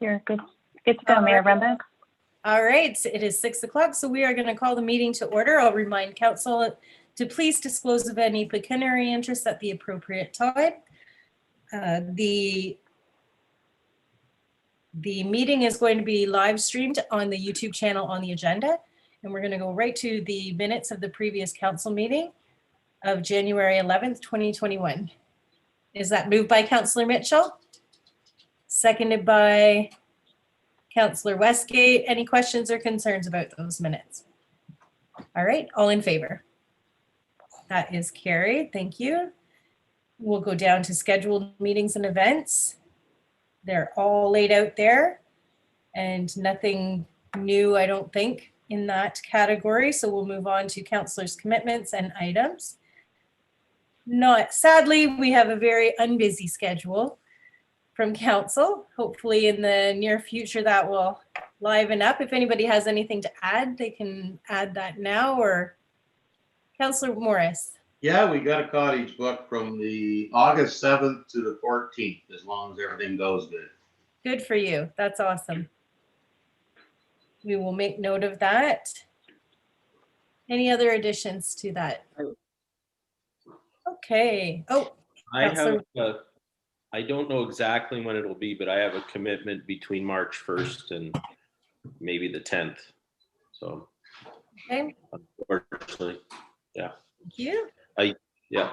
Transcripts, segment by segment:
You're good to go, Mayor Brumback. All right, it is 6 o'clock, so we are going to call the meeting to order. I'll remind council to please disclose of any pecuniary interest at the appropriate time. The meeting is going to be live streamed on the YouTube channel on the agenda, and we're going to go right to the minutes of the previous council meeting of January 11th, 2021. Is that moved by Councillor Mitchell? Seconded by Councillor Westgate. Any questions or concerns about those minutes? All right, all in favor? That is carried. Thank you. We'll go down to scheduled meetings and events. They're all laid out there and nothing new, I don't think, in that category. So we'll move on to councillors' commitments and items. Sadly, we have a very unbusy schedule from council. Hopefully in the near future that will liven up. If anybody has anything to add, they can add that now. Or Councillor Morris. Yeah, we got a cottage booked from the August 7th to the 14th, as long as everything goes good. Good for you. That's awesome. We will make note of that. Any other additions to that? Okay. Oh, I don't know exactly when it'll be, but I have a commitment between March 1st and maybe the 10th. So, okay. Unfortunately, yeah. Thank you. Yeah.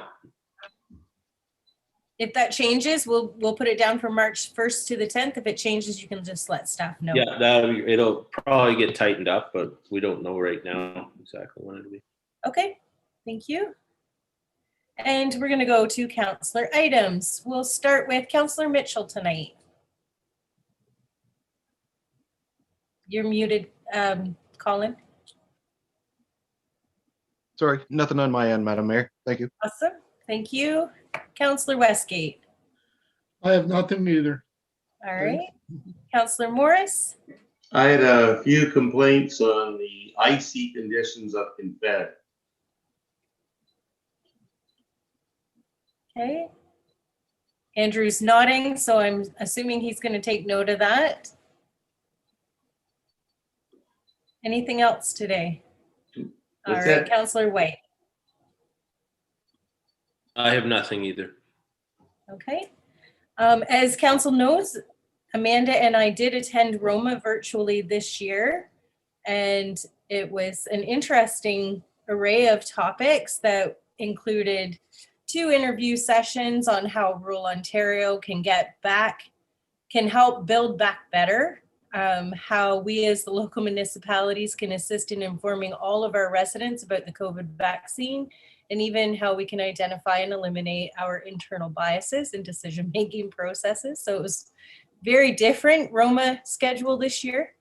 If that changes, we'll put it down from March 1st to the 10th. If it changes, you can just let staff know. Yeah, it'll probably get tightened up, but we don't know right now exactly when it'll be. Okay, thank you. And we're going to go to councillor items. We'll start with Councillor Mitchell tonight. You're muted, Colin. Sorry, nothing on my end, Madam Mayor. Thank you. Awesome. Thank you. Councillor Westgate. I have nothing either. All right. Councillor Morris. I had a few complaints on the icy conditions up in Fed. Okay. Andrew's nodding, so I'm assuming he's going to take note of that. Anything else today? All right, Councillor White. I have nothing either. Okay. As council knows, Amanda and I did attend Roma virtually this year, and it was an interesting array of topics that included 2 interview sessions on how rural Ontario can help build back better, how we as the local municipalities can assist in informing all of our residents about the COVID vaccine, and even how we can identify and eliminate our internal biases in decision-making processes. So it was very different Roma schedule this year.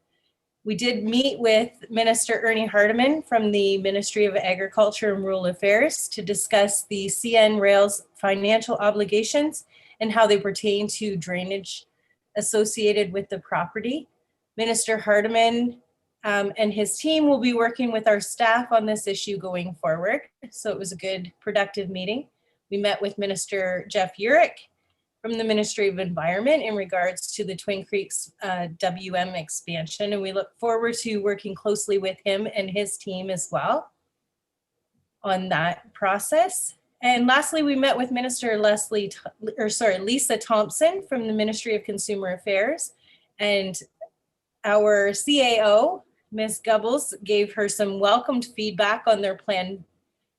We did meet with Minister Ernie Hardeman from the Ministry of Agriculture and Rural Affairs to discuss the CN Rail's financial obligations and how they pertain to drainage associated with the property. Minister Hardeman and his team will be working with our staff on this issue going forward. So it was a good, productive meeting. We met with Minister Jeff Urick from the Ministry of Environment in regards to the Twin Creeks WM expansion, and we look forward to working closely with him and his team as well on that process. And lastly, we met with Minister Lisa Thompson from the Ministry of Consumer Affairs, and our CAO, Ms. Gubbles, gave her some welcomed feedback on their plan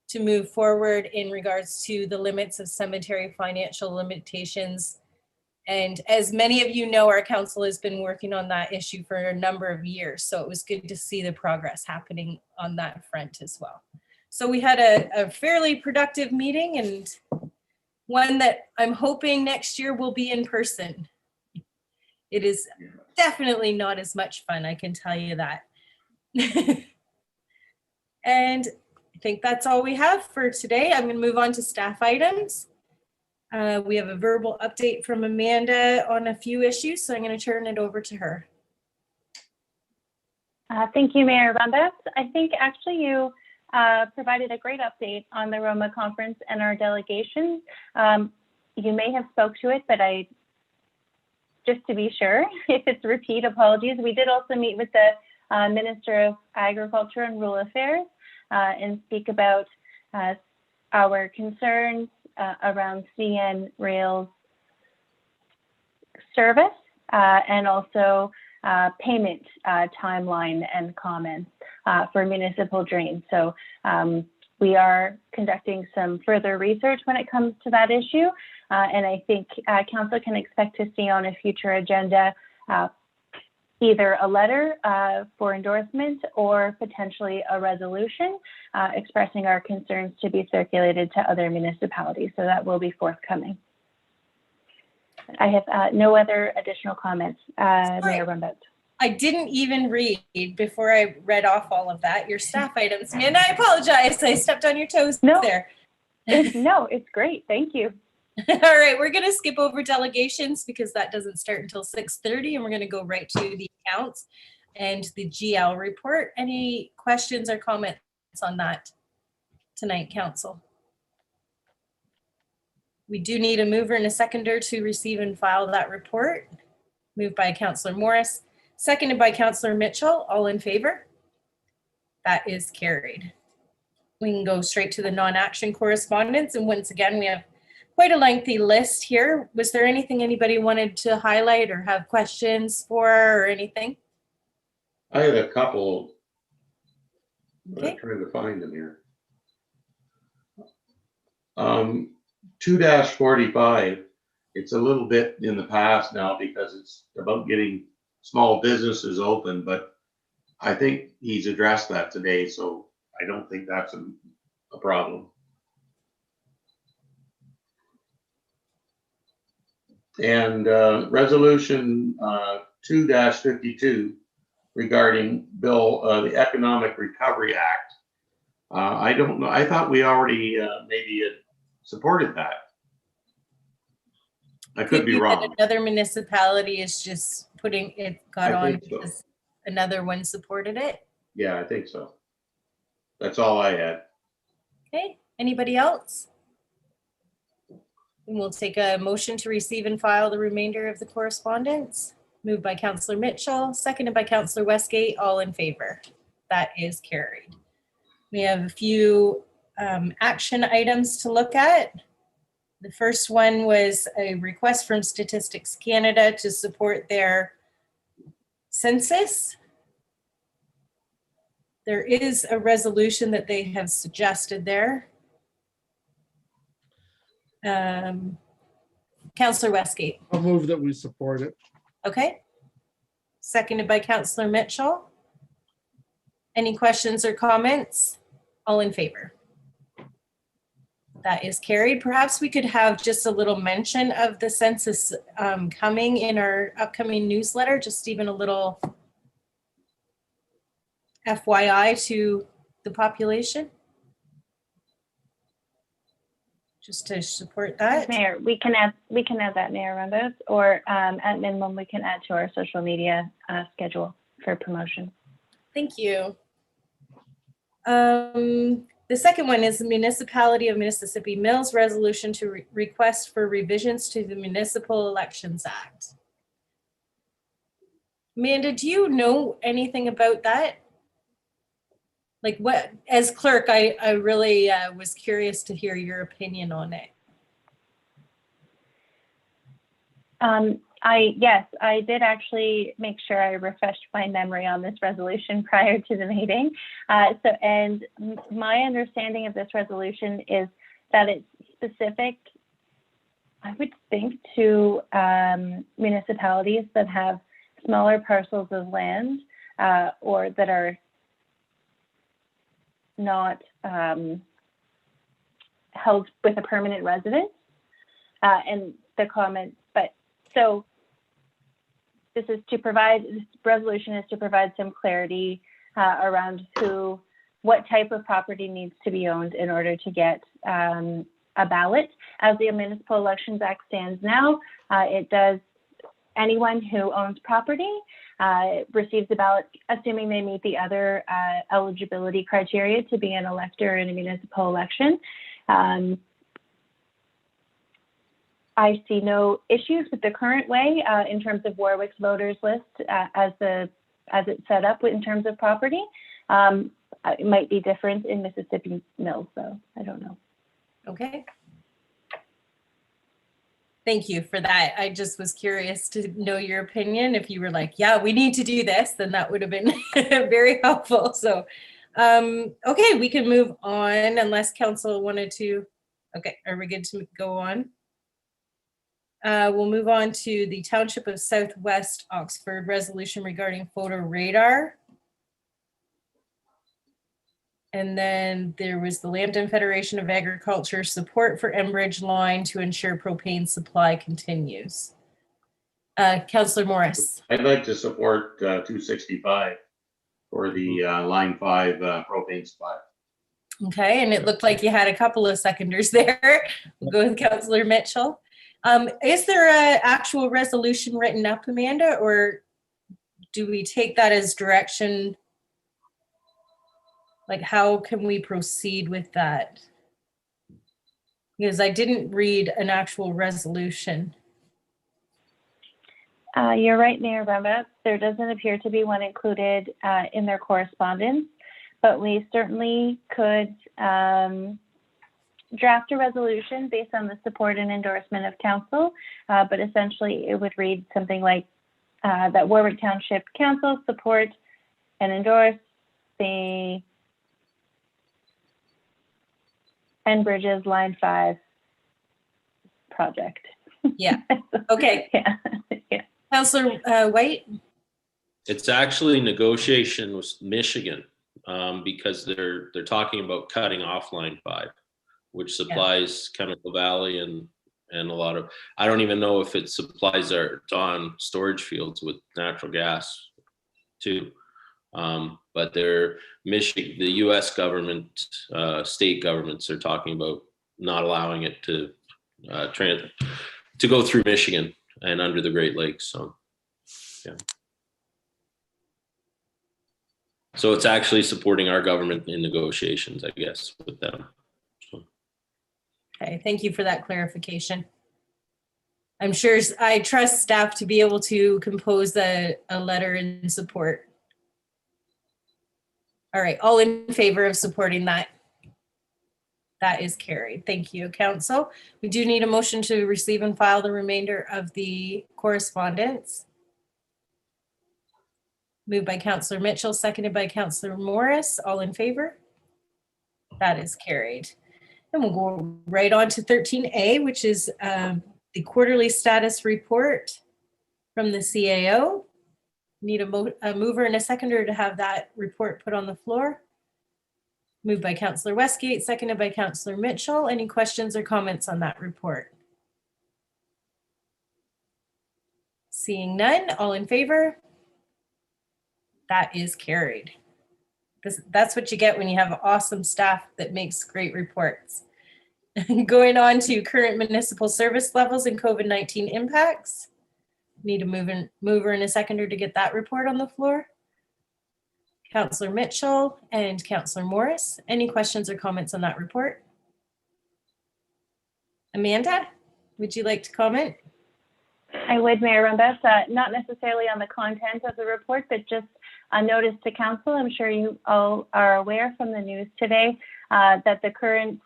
to move forward in regards to the limits of cemetery financial limitations. And as many of you know, our council has been working on that issue for a number of years. So it was good to see the progress happening on that front as well. So we had a fairly productive meeting, and one that I'm hoping next year will be in person. It is definitely not as much fun, I can tell you that. And I think that's all we have for today. I'm going to move on to staff items. We have a verbal update from Amanda on a few issues, so I'm going to turn it over to her. Thank you, Mayor Brumback. I think actually you provided a great update on the Roma conference and our delegation. You may have spoke to it, but I just to be sure, if it's repeat, apologies. We did also meet with the Minister of Agriculture and Rural Affairs and speak about our concerns around CN Rail's service and also payment timeline and comments for municipal drains. So we are conducting some further research when it comes to that issue. And I think Council can expect to see on a future agenda either a letter for endorsement or potentially a resolution expressing our concerns to be circulated to other municipalities. So that will be forthcoming. I have no other additional comments, Mayor Runbout. I didn't even read before I read off all of that, your staff items. And I apologize, I stepped on your toes there. No, it's great. Thank you. All right, we're going to skip over delegations because that doesn't start until 6:30, and we're going to go right to the accounts and the GL report. Any questions or comments on that tonight, Council? We do need a mover and a seconder to receive and file that report. Moved by Councillor Morris, seconded by Councillor Mitchell. All in favor? That is carried. We can go straight to the non-action correspondence, and once again, we have quite a lengthy list here. Was there anything anybody wanted to highlight or have questions for or anything? I had a couple. Okay. I'm trying to find them here. 2-45, it's a little bit in the past now because it's about getting small businesses open, but I think he's addressed that today, so I don't think that's a problem. And resolution 2-52 regarding the Economic Recovery Act. I don't know. I thought we already maybe had supported that. I could be wrong. Another municipality is just putting it got I on think so. because another one supported it. Yeah, I think so. That's all I had. Okay, anybody else? And we'll take a motion to receive and file the remainder of the correspondence. Moved by Councillor Mitchell, seconded by Councillor Westgate. All in favor? That is carried. We have a few action items to look at. The first one was a request from Statistics Canada to support their census. There is a resolution that they have suggested there. Councillor Westgate. I'll move that we support it. Okay. Seconded by Councillor Mitchell. Any questions or comments? All in favor? That is carried. Perhaps we could have just a little mention of the census coming in our upcoming newsletter, just even a little FYI to the population. Just to support that. Mayor, we can add that, Mayor Runbout, or at minimum we can add to our social media schedule for promotion. Thank you. The second one is the Municipality of Mississippi Mills resolution to request for revisions to the Municipal Elections Act. Amanda, do you know anything about that? Like what, as clerk, I really was curious to hear your opinion on it. Yes, I did actually make sure I refreshed my memory on this resolution prior to the meeting. And my understanding of this resolution is that it's specific, I would think, to municipalities that have smaller parcels of land or that are not held with a permanent residence. And the comment, but so this resolution is to provide some clarity around what type of property needs to be owned in order to get a ballot. As the Municipal Elections Act stands now, it does, anyone who owns property receives a ballot, assuming they meet the other eligibility criteria to be an elector in a municipal election. I see no issues with the current way in terms of Warwick's voters list as it's set up in terms of property. It might be different in Mississippi Mills, though. I don't know. Okay. Thank you for that. I just was curious to know your opinion. If you were like, yeah, we need to do this, then that would have been very helpful. So, okay, we can move on unless council wanted to. Okay, are we good to go on? We'll move on to the Township of Southwest Oxford resolution regarding photo radar. And then there was the Lambton Federation of Agriculture support for Enbridge line to ensure propane supply continues. Councillor Morris. I'd like to support 265 for the line 5 propane supply. Okay, and it looked like you had a couple of seconders there. We'll go with Councillor Mitchell. Is there an actual resolution written up, Amanda, or do we take that as direction? Like, how can we proceed with that? Because I didn't read an actual resolution. You're right, Mayor Brumbaugh. There doesn't appear to be one included in their correspondence, but we certainly could draft a resolution based on the support and endorsement of council, but essentially it would read something like that Warwick Township Council support and endorse the Enbridge's Line 5 project. Yeah. Okay. Yeah. Yeah. Councillor White. It's actually negotiation with Michigan because they're talking about cutting off line 5, which supplies Chemical Valley and a lot of, I don't even know if it supplies our Dawn storage fields with natural gas too. But they're Michigan, the U.S. government, state governments are talking about not allowing it to go through Michigan and under the Great Lakes. So, yeah. So it's actually supporting our government in negotiations, I guess, with them. So. Okay, thank you for that clarification. I'm sure I trust staff to be able to compose a letter in support. All right, all in favor of supporting that? That is carried. Thank you, Council. We do need a motion to receive and file the remainder of the correspondence. Moved by Councillor Mitchell, seconded by Councillor Morris. All in favor? That is carried. And we'll go right on to 13A, which is the quarterly status report from the CAO. Need a mover and a seconder to have that report put on the floor. Moved by Councillor Westgate, seconded by Councillor Mitchell. Any questions or comments on that report? Seeing none, all in favor? That is carried. That's what you get when you have awesome staff that makes great reports. Going on to current municipal service levels and COVID-19 impacts. Need a mover and a seconder to get that report on the floor. Councillor Mitchell and Councillor Morris. Any questions or comments on that report? Amanda, would you like to comment? I would, Mayor Brumbaugh, not necessarily on the content of the report, but just a notice to council. I'm sure you all are aware from the news today that the current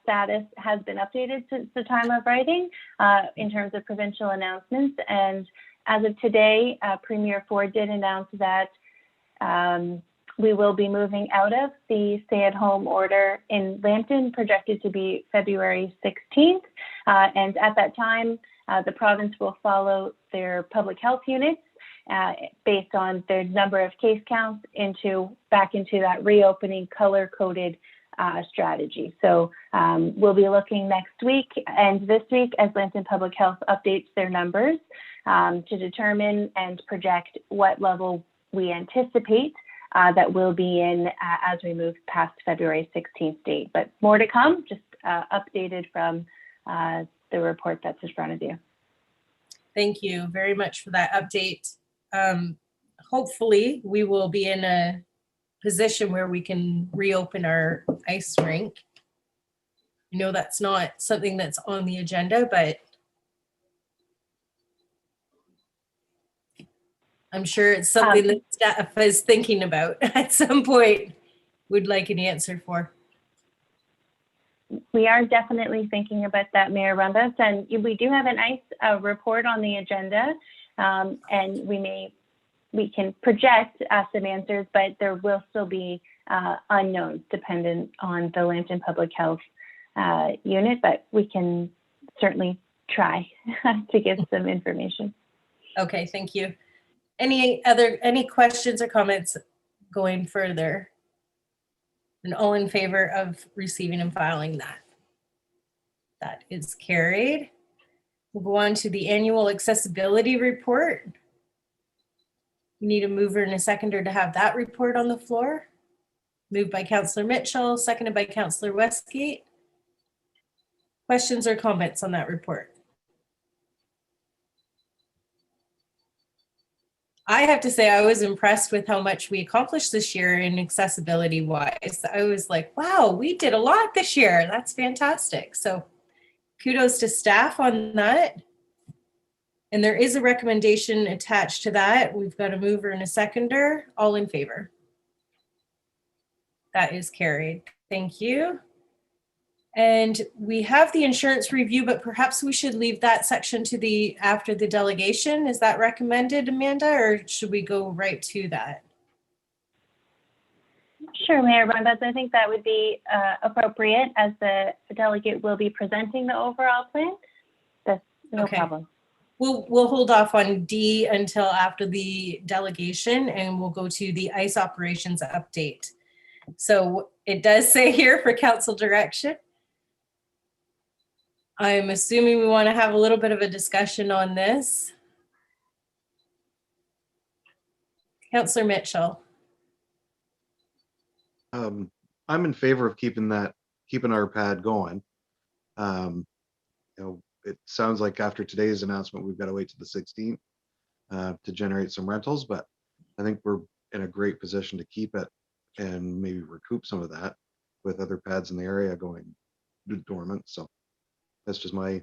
status has been updated since the time of writing in terms of provincial announcements. And as of today, Premier Ford did announce that we will be moving out of the stay-at-home order in Lambton, projected to be February 16th. And at that time, the province will follow their public health units based on their number of case counts back into that reopening color-coded strategy. So we'll be looking next week and this week as Lambton Public Health updates their numbers to determine and project what level we anticipate that we'll be in as we move past February 16th date. But more to come, just updated from the report that's in front of you. Thank you very much for that update. Hopefully we will be in a position where we can reopen our ice rink. I know that's not something that's on the agenda, but I'm sure it's something that staff is thinking about at some point, would like an answer for. We are definitely thinking about that, Mayor Rumbas, and we do have a nice report on the agenda, and we can project some answers, but there will still be unknowns dependent on the Lambton Public Health unit, but we can certainly try to give some information. Okay, thank you. Any questions or comments going further? And all in favor of receiving and filing that? That is carried. We'll go on to the annual accessibility report. We need a mover and a seconder to have that report on the floor. Moved by Councillor Mitchell, seconded by Councillor Westgate. Questions or comments on that report? I have to say, I was impressed with how much we accomplished this year in accessibility wise. I was like, wow, we did a lot this year. That's fantastic. So kudos to staff on that. And there is a recommendation attached to that. We've got a mover and a seconder. All in favor? That is carried. Thank you. And we have the insurance review, but perhaps we should leave that section to after the delegation. Is that recommended, Amanda, or should we go right to that? Sure, Mayor Rumbas, I think that would be appropriate, as the delegate will be presenting the overall plan. That's no problem. We'll hold off on D until after the delegation, and we'll go to the ICE operations update. So it does say here for council direction. I'm assuming we want to have a little bit of a discussion on this. Councillor Mitchell. I'm in favor of keeping our pad going. It sounds like after today's announcement, we've got to wait to the 16th to generate some rentals, but I think we're in a great position to keep it and maybe recoup some of that with other pads in the area going dormant. So that's just my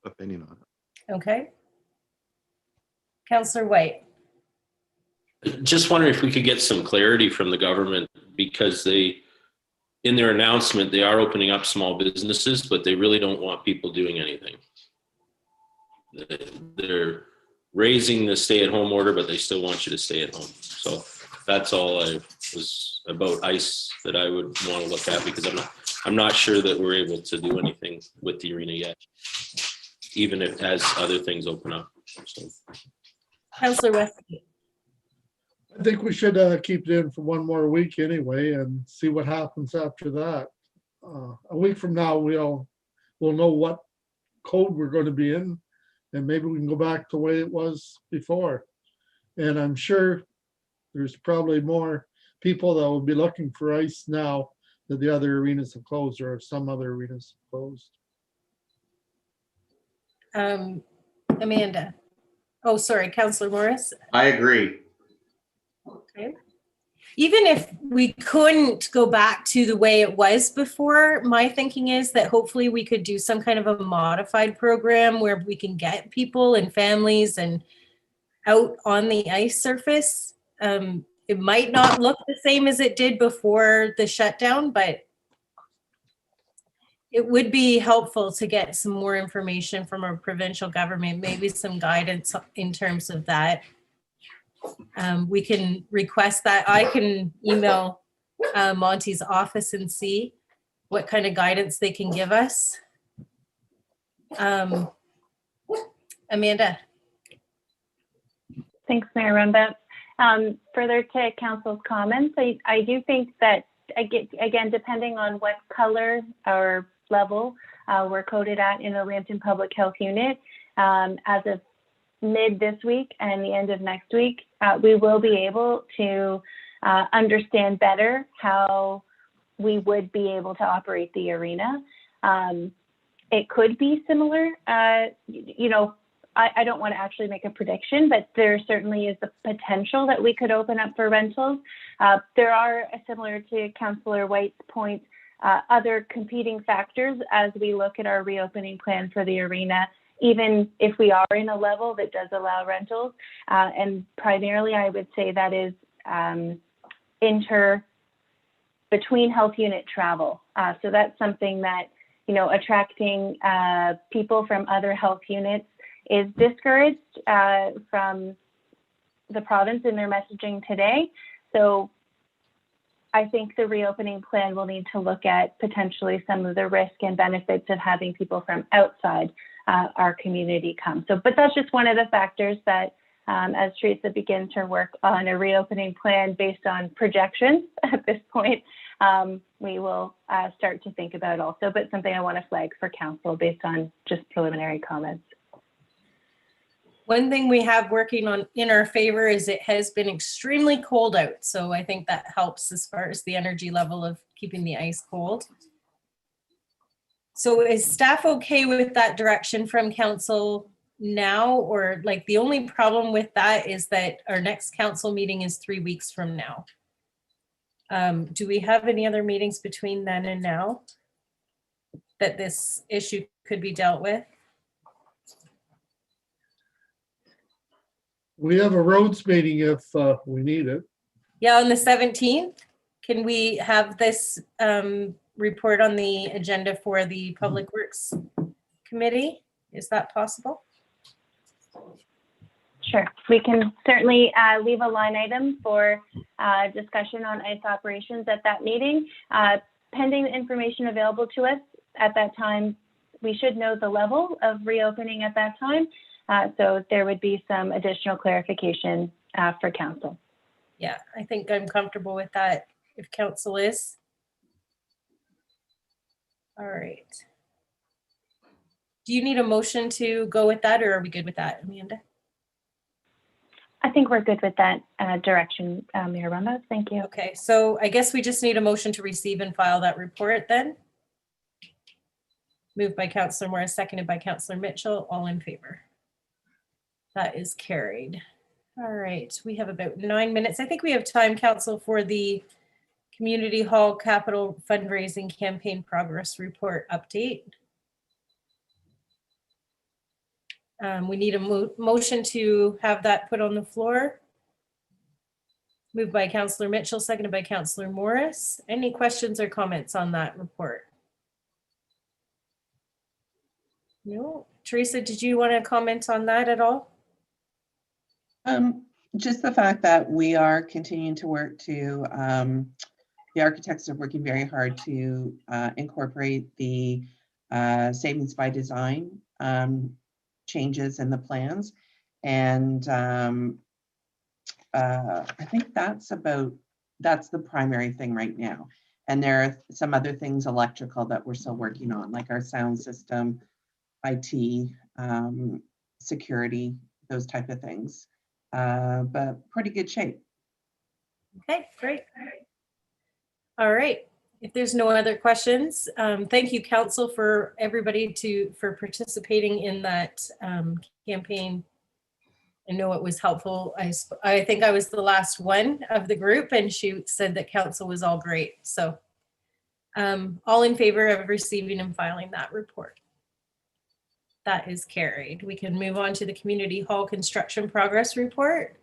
opinion on it. Okay. Councillor White. Just wondering if we could get some clarity from the government, because in their announcement, they are opening up small businesses, but they really don't want people doing anything. They're raising the stay-at-home order, but they still want you to stay at home. So that's all I was about ICE that I would want to look at, because I'm not sure that we're able to do anything with the arena yet, even if as other things open up. So. Councillor Westgate. I think we should keep it in for one more week anyway and see what happens after that. A week from now, we'll know what code we're going to be in, and maybe we can go back to the way it was before. And I'm sure there's probably more people that will be looking for ICE now that the other arenas have closed, or some other arenas have closed. Amanda. Oh, sorry, Councillor Morris. I agree. Okay. Even if we couldn't go back to the way it was before, my thinking is that hopefully we could do some kind of a modified program where we can get people and families and out on the ice surface. It might not look the same as it did before the shutdown, but it would be helpful to get some more information from our provincial government, maybe some guidance in terms of that. We can request that. I can email Monty's office and see what kind of guidance they can give us. Amanda. Thanks, Mayor Rumbas. Further to council's comments, I do think that, again, depending on what color or level we're coded at in the Lambton Public Health Unit, as of mid this week and the end of next week, we will be able to understand better how we would be able to operate the arena. It could be similar, I don't want to actually make a prediction, but there certainly is the potential that we could open up for rentals. There are, similar to Councillor White's point, other competing factors as we look at our reopening plan for the arena even if we are in a level that does allow rentals. And primarily, I would say that is between health unit travel. So that's something that, you know, attracting people from other health units is discouraged from the province in their messaging today. So I think the reopening plan will need to look at potentially some of the risk and benefits of having people from outside our community come. So, but that's just one of the factors that as Teresa begins her work on a reopening plan based on projections at this point, we will start to think about also, but something I want to flag for council based on just preliminary comments. One thing we have working on in our favor is it has been extremely cold out. So I think that helps as far as the energy level of keeping the ice cold. So is staff okay with that direction from council now? Or like the only problem with that is that our next council meeting is 3 weeks from now. Do we have any other meetings between then and now that this issue could be dealt with? We have a roads meeting if we need it. Yeah, on the 17th, can we have this report on the agenda for the Public Works Committee? Is that possible? Sure, we can certainly leave a line item for discussion on ICE operations at that meeting. Pending the information available to us at that time, we should know the level of reopening at that time. So there would be some additional clarification for council. Yeah, I think I'm comfortable with that if council is. All right. Do you need a motion to go with that, or are we good with that, Amanda? I think we're good with that direction, Mayor Ramos. Thank you. Okay, so I guess we just need a motion to receive and file that report then. Moved by Councillor Morris, seconded by Councillor Mitchell. All in favor? That is carried. All right, we have about 9 minutes. I think we have time, council, for the Community Hall Capital Fundraising Campaign Progress Report update. We need a motion to have that put on the floor. Moved by Councillor Mitchell, seconded by Councillor Morris. Any questions or comments on that report? No. Teresa, did you want to comment on that at all? Just the fact that we are continuing to work to, the architects are working very hard to incorporate the savings by design changes in the plans. And I think that's the primary thing right now. And there are some other things electrical that we're still working on, like our sound system, IT, security, those type of things. But pretty good shape. Okay, great. All right. If there's no other questions, thank you, council, for everybody for participating in that campaign. I know it was helpful. I think I was the last one of the group, and she said that council was all great. So all in favor of receiving and filing that report. That is carried. We can move on to the Community Hall Construction Progress Report.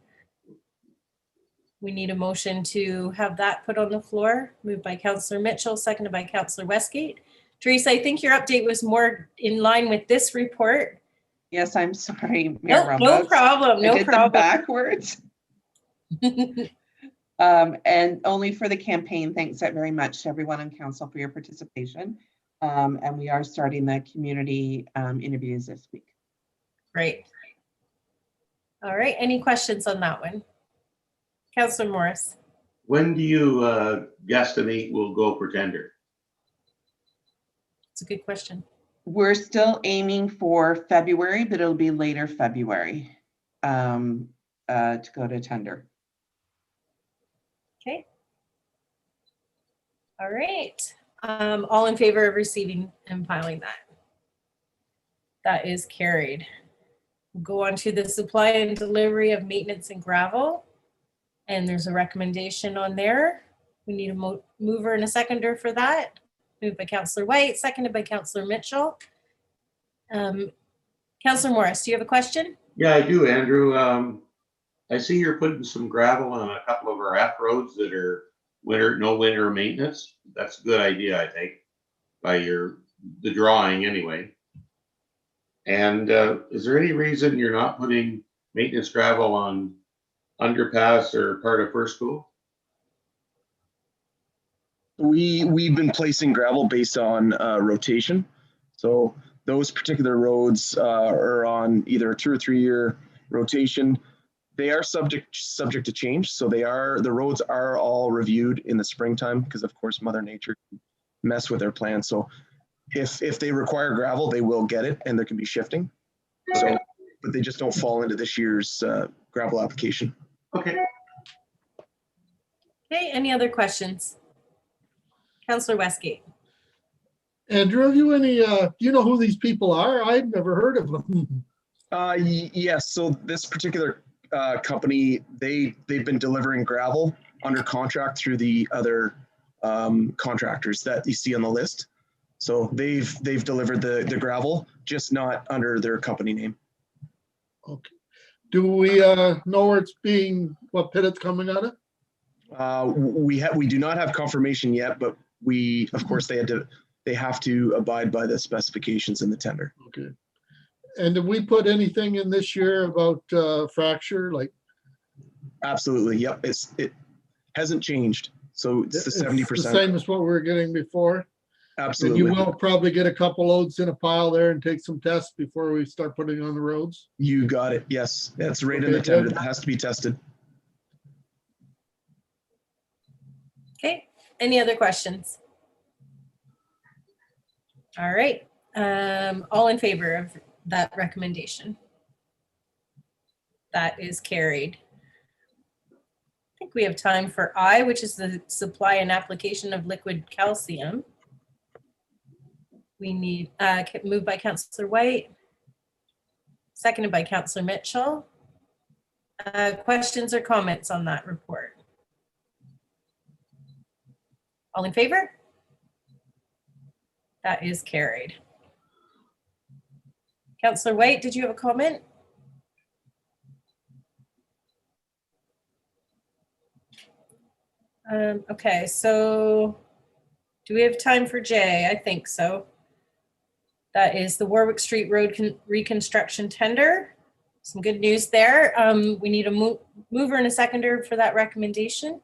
We need a motion to have that put on the floor. Moved by Councillor Mitchell, seconded by Councillor Westgate. Teresa, I think your update was more in line with this report. Yes, I'm sorry, Mayor No problem. No I did problem. them backwards. And only for the campaign. Thanks very much to everyone on council for your participation. And we are starting the community interviews this week. Great. All right. Any questions on that one? Councillor Morris. When do you guesstimate will go for tender? It's a good question. We're still aiming for February, but it'll be later February to go to tender. Okay. All right. All in favor of receiving and filing that? That is carried. We'll go on to the supply and delivery of maintenance and gravel. And there's a recommendation on there. We need a mover and a seconder for that. Moved by Councillor White, seconded by Councillor Mitchell. Councillor Morris, do you have a question? Yeah, I do, Andrew. I see you're putting some gravel on a couple of our F roads that are no winter maintenance. That's a good idea, I think, by the drawing anyway. And is there any reason you're not putting maintenance gravel on underpass or part of First School? We've been placing gravel based on rotation. So those particular roads are on either a 2 or 3 year rotation. They are subject to change. So the roads are all reviewed in the springtime because of course Mother Nature can mess with their plans. So if they require gravel, they will get it and there can be shifting. So, but they just don't fall into this year's gravel application. Okay. Okay, any other questions? Councillor Westgate. Andrew, have you any, do you know who these people are? I've never heard of them. Yes, so this particular company, they've been delivering gravel under contract through the other contractors that you see on the list. So they've delivered the gravel, just not under their company name. Okay. Do we know where it's being, what pit it's coming out of? We do not have confirmation yet, but of course they have to abide by the specifications in the tender. Okay. And did we put anything in this year about fracture? Like, absolutely, yep. It hasn't changed, so it's the 70%. The same as what we were getting before. Absolutely. And you will probably get a couple loads in a pile there and take some tests before we start putting on the roads. You got it. Yes, that's right in the tender. That has to be tested. Okay, any other questions? All right, all in favor of that recommendation? That is carried. I think we have time for I, which is the supply and application of liquid calcium. We need, moved by Councillor White, seconded by Councillor Mitchell. Questions or comments on that report? All in favor? That is carried. Councillor White, did you have a comment? Okay, so do we have time for J? I think so. That is the Warwick Street Road reconstruction tender. Some good news there. We need a mover and a seconder for that recommendation.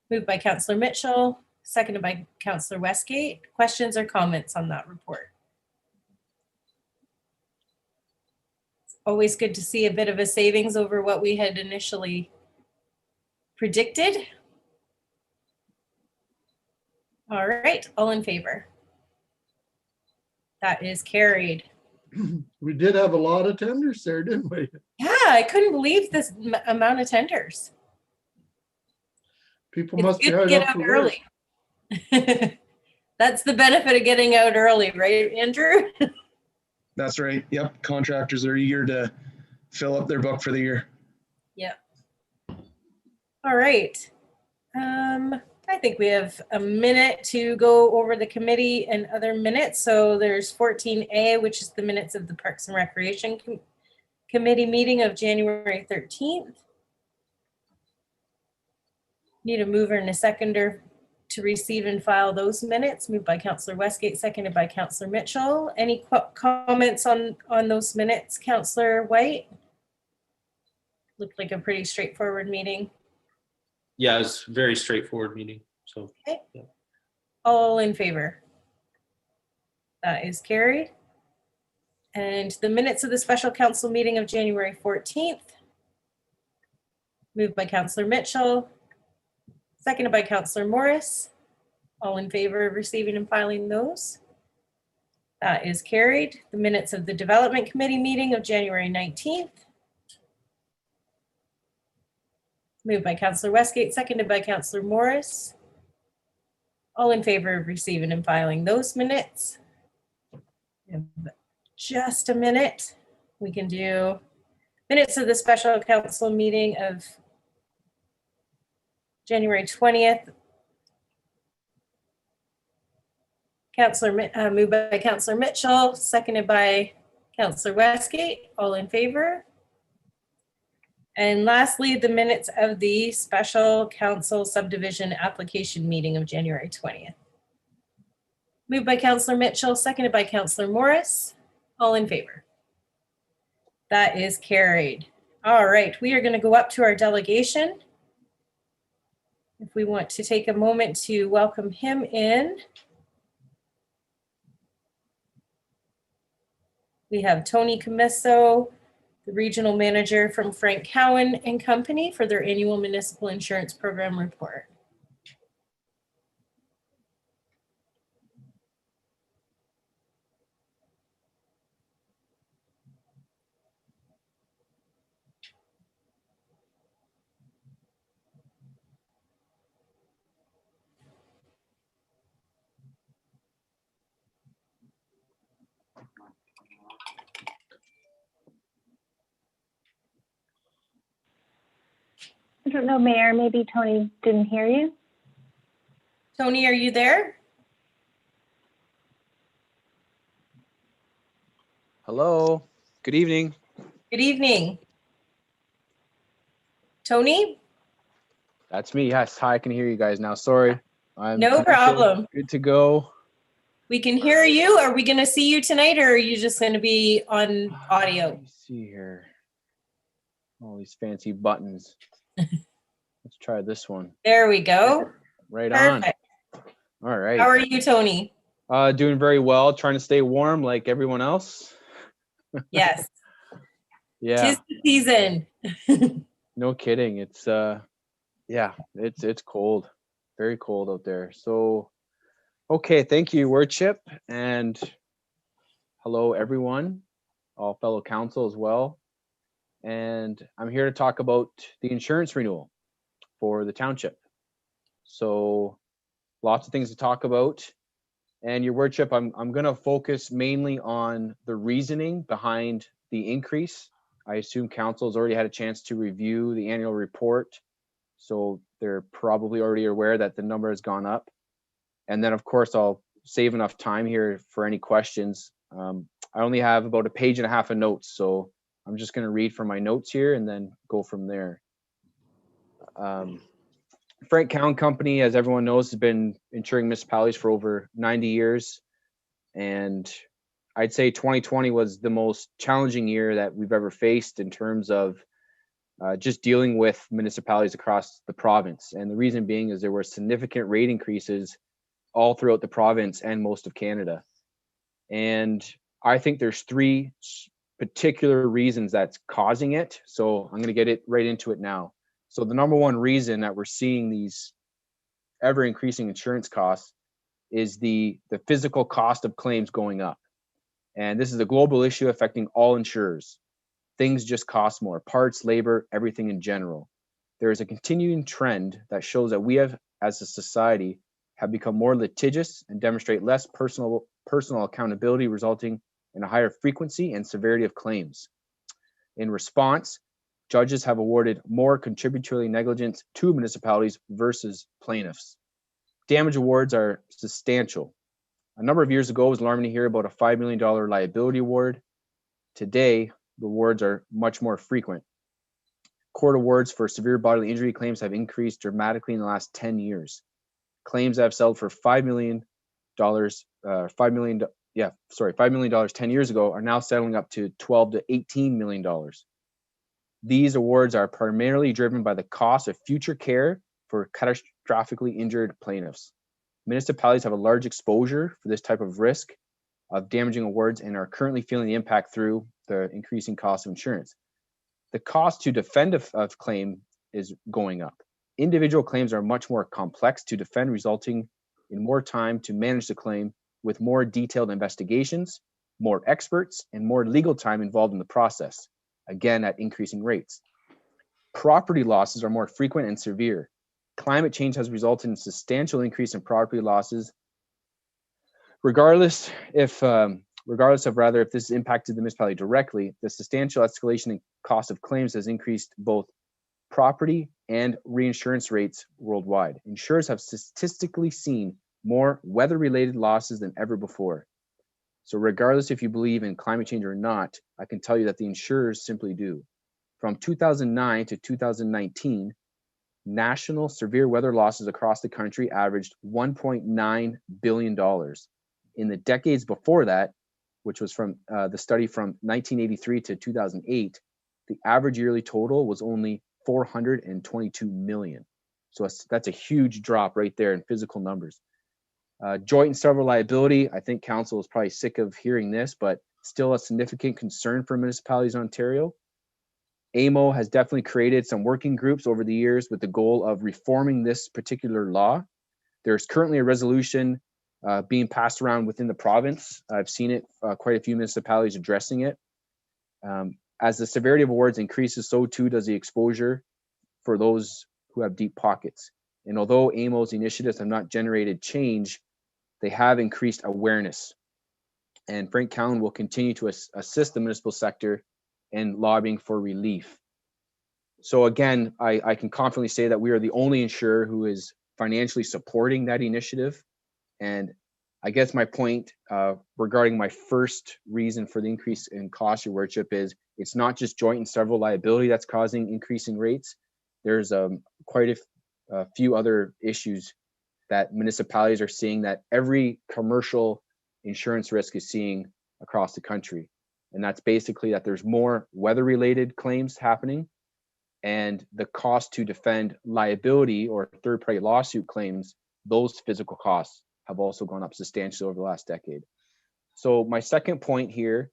Moved by Councillor Mitchell, seconded by Councillor Westgate. Questions or comments on that report? It's always good to see a bit of a savings over what we had initially predicted. All right, all in favor? That is carried. We did have a lot of tenders there, didn't we? Yeah, I couldn't believe this amount of tenders. People It's must be good to hard get up out for work. early. That's the benefit of getting out early, right, Andrew? That's right. Yep. Contractors are eager to fill up their book for the year. Yep. All right. I think we have a minute to go over the committee and other minutes. So there's 14A, which is the minutes of the Parks and Recreation Committee meeting of January 13th. Need a mover and a seconder to receive and file those minutes. Moved by Councillor Westgate, seconded by Councillor Mitchell. Any comments on those minutes, Councillor White? Looked like a pretty straightforward meeting. Yeah, it's a very straightforward meeting. So, Okay. yeah. All in favor? That is carried. And the minutes of the special council meeting of January 14th. Moved by Councillor Mitchell, seconded by Councillor Morris. All in favor of receiving and filing those? That is carried. The minutes of the Development Committee meeting of January 19th. Moved by Councillor Westgate, seconded by Councillor Morris. All in favor of receiving and filing those minutes? We have just a minute. We can do minutes of the special council meeting of January 20th. Moved by Councillor Mitchell, seconded by Councillor Westgate, all in favor? And lastly, the minutes of the special council subdivision application meeting of January 20th. Moved by Councillor Mitchell, seconded by Councillor Morris. All in favor? That is carried. All right, we are going to go up to our delegation. If we want to take a moment to welcome him in. We have Tony Camisso, the regional manager from Frank Cowan and Company, for their annual municipal insurance program report. I don't know, Mayor, maybe Tony didn't hear you. Tony, are you there? Hello, good evening. Good evening. Tony? That's me. Yes, hi, I can hear you guys now. Sorry. I'm No connected. problem. Good to go. We can hear you. Are we going to see you tonight, or are you just going to be on audio? Let me see here. All these fancy buttons. Let's try this one. There we go. Right Perfect. on. All right. How are you, Tony? Doing very well. Trying to stay warm like everyone else. Yes. Yeah. 'Tis the season. No kidding. It's yeah, it's cold. Very cold out there. So okay, thank you, Worship, and hello everyone, all fellow council as well. And I'm here to talk about the insurance renewal for the township. So lots of things to talk about. And your Worship, I'm gonna focus mainly on the reasoning behind the increase. I assume council's already had a chance to review the annual report, so they're probably already aware that the number has gone up. And then of course, I'll save enough time here for any questions. I only have about a page and a half of notes, so I'm just gonna read from my notes here and then go from there. Frank Cowan Company, as everyone knows, has been insuring municipalities for over 90 years. And I'd say 2020 was the most challenging year that we've ever faced in terms of just dealing with municipalities across the province. And the reason being is there were significant rate increases all throughout the province and most of Canada. And I think there's three particular reasons that's causing it. So I'm going to get it right into it now. So the number one reason that we're seeing these ever increasing insurance costs is the physical cost of claims going up. And this is a global issue affecting all insurers. Things just cost more: parts, labor, everything in general. There is a continuing trend that shows that we have, as a society, have become more litigious and demonstrate less personal accountability, resulting in a higher frequency and severity of claims. In response, judges have awarded more contributory negligence to municipalities versus plaintiffs. Damage awards are substantial. A number of years ago, it was alarming to hear about a $5 million liability award. Today, the awards are much more frequent. Court awards for severe bodily injury claims have increased dramatically in the last 10 years. Claims that have settled for $5 million 10 years ago are now settling up to $12 to $18 million. These awards are primarily driven by the cost of future care for catastrophically injured plaintiffs. Municipalities have a large exposure for this type of risk of damaging awards and are currently feeling the impact through the increasing cost of insurance. The cost to defend a claim is going up. Individual claims are much more complex to defend, resulting in more time to manage the claim with more detailed investigations, more experts, and more legal time involved in the process, again at increasing rates. Property losses are more frequent and severe. Climate change has resulted in substantial increase in property losses. Regardless of if this impacted the municipality directly, the substantial escalation in cost of claims has increased both property and reinsurance rates worldwide. Insurers have statistically seen more weather-related losses than ever before. So regardless if you believe in climate change or not, I can tell you that the insurers simply do. From 2009 to 2019, national severe weather losses across the country averaged $1.9 billion. In the decades before that, which was from the study from 1983 to 2008, the average yearly total was only 422 million. So that's a huge drop right there in physical numbers. Joint and several liability, I think council is probably sick of hearing this, but still a significant concern for municipalities in Ontario. AMO has definitely created some working groups over the years with the goal of reforming this particular law. There's currently a resolution being passed around within the province. I've seen it, quite a few municipalities addressing it. As the severity of awards increases, so too does the exposure for those who have deep pockets. And although AMO's initiatives have not generated change, they have increased awareness. And Frank Cowan will continue to assist the municipal sector in lobbying for relief. So again, I can confidently say that we are the only insurer who is financially supporting that initiative. And I guess my point regarding my first reason for the increase in cost, Your Worship, is it's not just joint and several liability that's causing increasing rates. There's quite a few other issues that municipalities are seeing that every commercial insurance risk is seeing across the country. And that's basically that there's more weather-related claims happening, and the cost to defend liability or third-party lawsuit claims, those physical costs have also gone up substantially over the last decade. So my second point here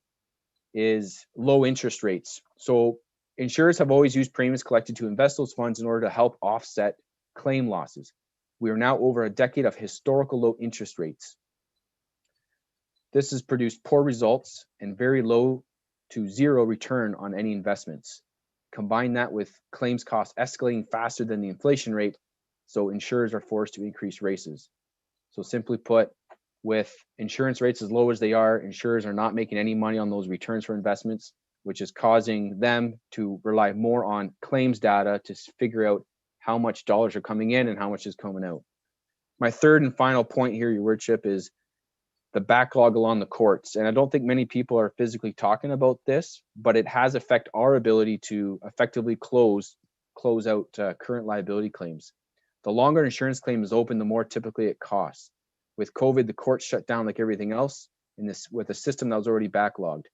is low interest rates. So insurers have always used premiums collected to invest those funds in order to help offset claim losses. We are now over a decade of historical low interest rates. This has produced poor results and very low to zero return on any investments. Combine that with claims costs escalating faster than the inflation rate, so insurers are forced to increase rates. So simply put, with insurance rates as low as they are, insurers are not making any money on those returns for investments, which is causing them to rely more on claims data to figure out how much dollars are coming in and how much is coming out. My third and final point here, Your Worship, is the backlog along the courts. And I don't think many people are physically talking about this, but it has affected our ability to effectively close out current liability claims. The longer an insurance claim is open, the more typically it costs. With COVID, the courts shut down like everything else with a system that was already backlogged.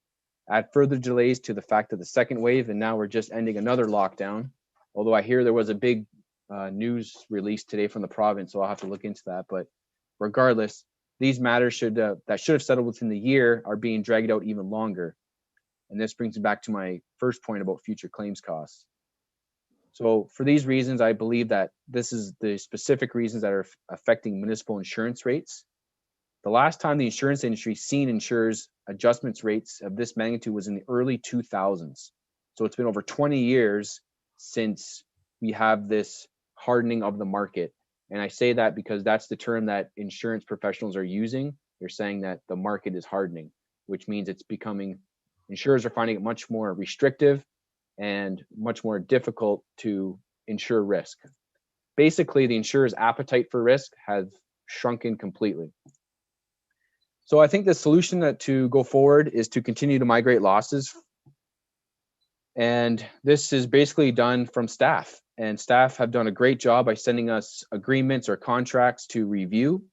Add further delays to the fact that the second wave, and now we're just ending another lockdown. Although I hear there was a big news release today from the province, so I'll have to look into that. But regardless, these matters that should have settled within the year are being dragged out even longer. And this brings me back to my first point about future claims costs. So for these reasons, I believe that this is the specific reasons that are affecting municipal insurance rates. The last time the insurance industry seen insurers adjustments rates of this magnitude was in the early 2000s. So it's been over 20 years since we have this hardening of the market. And I say that because that's the term that insurance professionals are using. They're saying that the market is hardening, which means insurers are finding it much more restrictive and much more difficult to insure risk. Basically, the insurer's appetite for risk has shrunken completely. So I think the solution to go forward is to continue to migrate losses. And this is basically done from staff. And staff have done a great job by sending us agreements or contracts to review.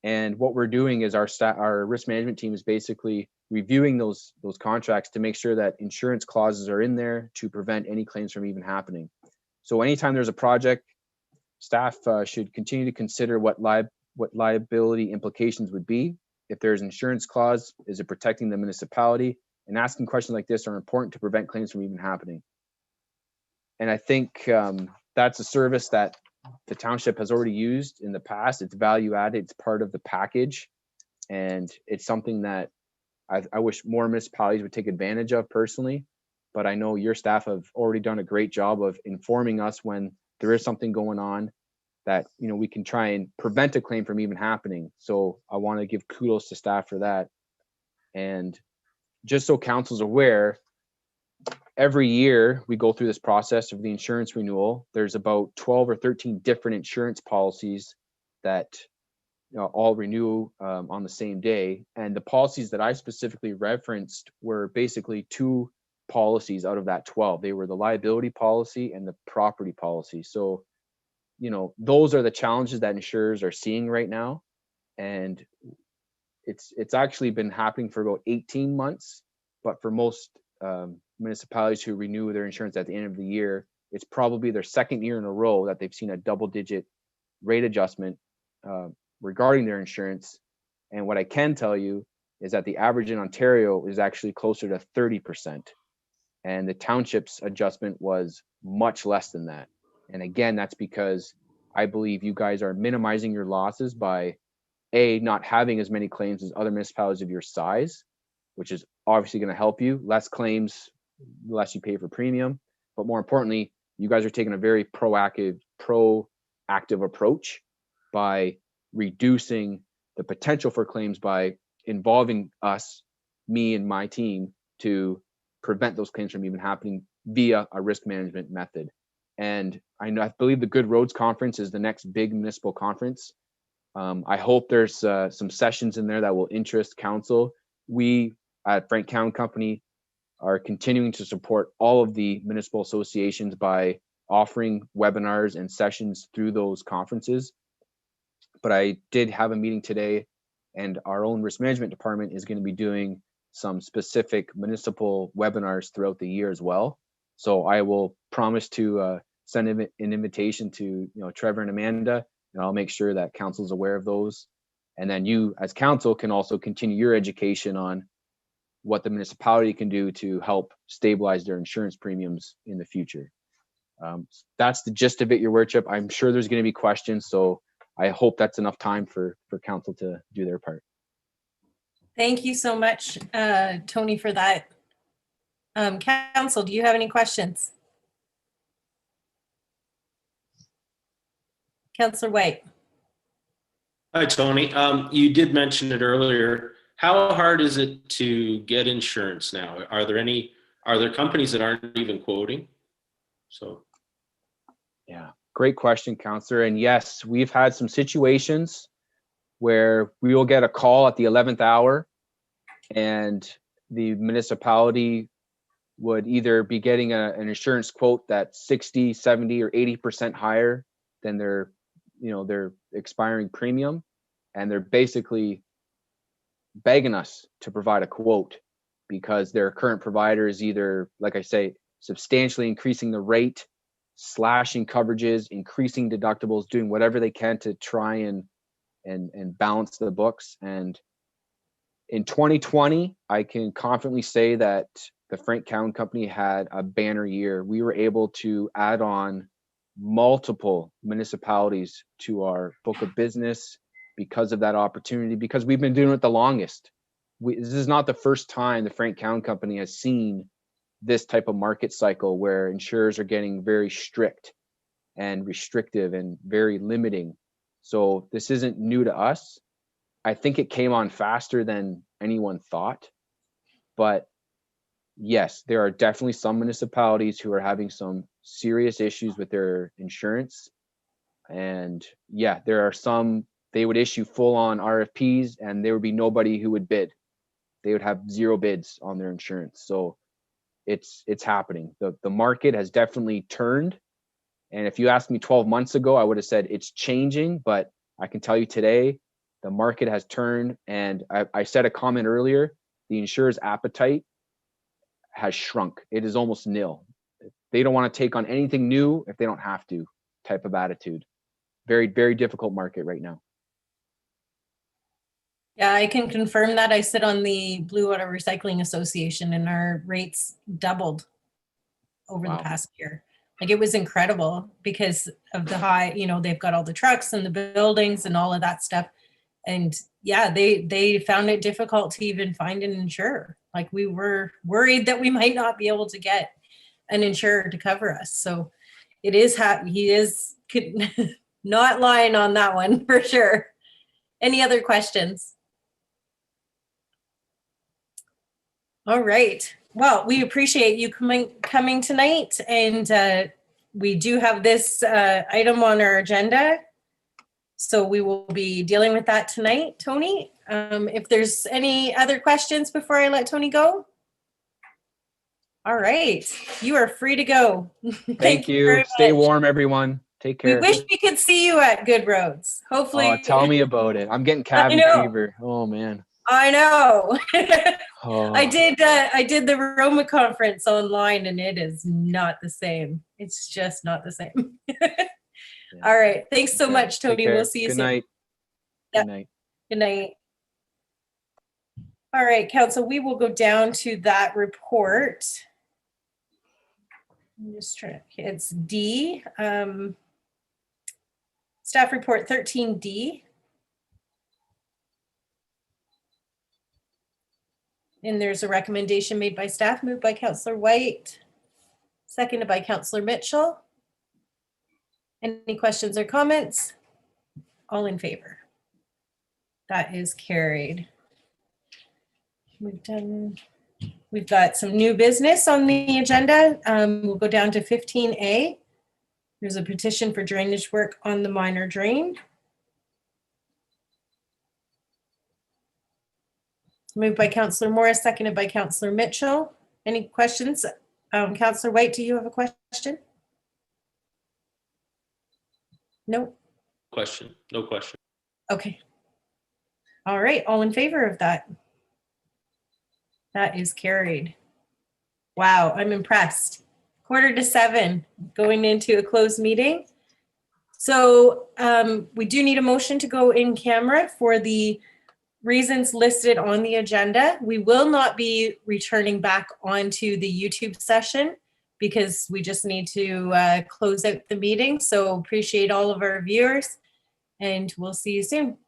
And what we're doing is our risk management team is basically reviewing those contracts to make sure that insurance clauses are in there to prevent any claims from even happening. So anytime there's a project, staff should continue to consider what liability implications would be. If there's an insurance clause, is it protecting the municipality? And asking questions like this are important to prevent claims from even happening. And I think that's a service that the township has already used in the past. It's value added, it's part of the package. And it's something that I wish more municipalities would take advantage of personally. But I know your staff have already done a great job of informing us when there is something going on that we can try and prevent a claim from even happening. So I want to give kudos to staff for that. And just so council's aware, every year we go through this process of the insurance renewal. There's about 12 or 13 different insurance policies that all renew on the same day. And the policies that I specifically referenced were basically 2 policies out of that 12. They were the liability policy and the property policy. So, those are the challenges that insurers are seeing right now. And it's actually been happening for about 18 months. But for most municipalities who renew their insurance at the end of the year, it's probably their second year in a row that they've seen a double-digit rate adjustment regarding their insurance. And what I can tell you is that the average in Ontario is actually closer to 30%. And the township's adjustment was much less than that. And again, that's because I believe you guys are minimizing your losses by not having as many claims as other municipalities of your size, which is obviously going to help you. Less claims, less you pay for premium. But more importantly, you guys are taking a very proactive approach by reducing the potential for claims by involving us, me and my team, to prevent those claims from even happening via a risk management method. And I believe the Good Roads Conference is the next big municipal conference. I hope there's some sessions in there that will interest council. We at Frank County Company are continuing to support all of the municipal associations by offering webinars and sessions through those conferences. But I did have a meeting today, and our own risk management department is going to be doing some specific municipal webinars throughout the year as well. So I will promise to send an invitation to Trevor and Amanda, and I'll make sure that council's aware of those. And then you as council can also continue your education on what the municipality can do to help stabilize their insurance premiums in the future. That's the gist of it, Your Worship. I'm sure there's going to be questions, so I hope that's enough time for council to do their part. Thank you so much, Tony, for that. Council, do you have any questions? Councillor White. Hi, Tony. You did mention it earlier. How hard is it to get insurance now? Are there companies that aren't even quoting? Yeah, great question, Councillor. And yes, we've had some situations where we will get a call at the 11th hour and the municipality would either be getting an insurance quote that's 60, 70, or 80% higher than their expiring premium. And they're basically begging us to provide a quote because their current provider is either, like I say, substantially increasing the rate, slashing coverages, increasing deductibles, doing whatever they can to try and balance the books. And in 2020, I can confidently say that the Frank County Company had a banner year. We were able to add on multiple municipalities to our book of business because of that opportunity, because we've been doing it the longest. This is not the first time the Frank County Company has seen this type of market cycle where insurers are getting very strict and restrictive and very limiting. So this isn't new to us. I think it came on faster than anyone thought. But yes, there are definitely some municipalities who are having some serious issues with their insurance. And yeah, there are some, they would issue full on RFPs and there would be nobody who would bid. They would have 0 bids on their insurance. So it's happening. The market has definitely turned. And if you asked me 12 months ago, I would have said it's changing, but I can tell you today, the market has turned. And I said a comment earlier, the insurer's appetite has shrunk. It is almost nil. They don't want to take on anything new if they don't have to, type of attitude. Very, very difficult market right now. Yeah, I can confirm that. I sit on the Blue Water Recycling Association and our rates doubled over the past year. Like, it was incredible because of the high, they've got all the trucks and the buildings and all of that stuff. And yeah, they found it difficult to even find an insurer. Like, we were worried that we might not be able to get an insurer to cover us. So it is, he is not lying on that one for sure. Any other questions? All right. Well, we appreciate you coming tonight. And we do have this item on our agenda. So we will be dealing with that tonight, Tony. If there's any other questions before I let Tony go. All right, you are free to go. Thank you. very Stay much. warm, everyone. Take We care. wish we could see you at Good Roads. Hopefully. Oh, tell me about it. I'm getting cabin know. fever. Oh man. I know. Oh. I did the Roma conference online, and it is not the same. It's just not the same. All right. Thanks so Okay. much, Take Tony. care. We'll see you Good soon. night. Yep. Good night. Good night. All right, Council, we will go down to that report. I'm just trying, it's D, staff report 13D. And there's a recommendation made by staff, moved by Councillor White, seconded by Councillor Mitchell. Any questions or comments? All in favor? That is carried. We've got some new business on the agenda. We'll go down to 15A. There's a petition for drainage work on the minor drain. Moved by Councillor Morris, seconded by Councillor Mitchell. Any questions? Councillor White, do you have a question? No? Question, no question. Okay. All right, all in favor of that? That is carried. Wow, I'm impressed. 6:45, going into a closed meeting. So we do need a motion to go in camera for the reasons listed on the agenda. We will not be returning back onto the YouTube session because we just need to close out the meeting. So appreciate all of our viewers, and we'll see you soon.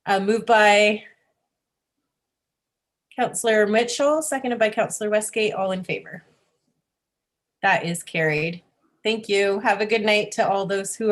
Moved by Councillor Mitchell, seconded by Councillor Westgate, all in favor. That is carried. Thank you. Have a good night to all those who are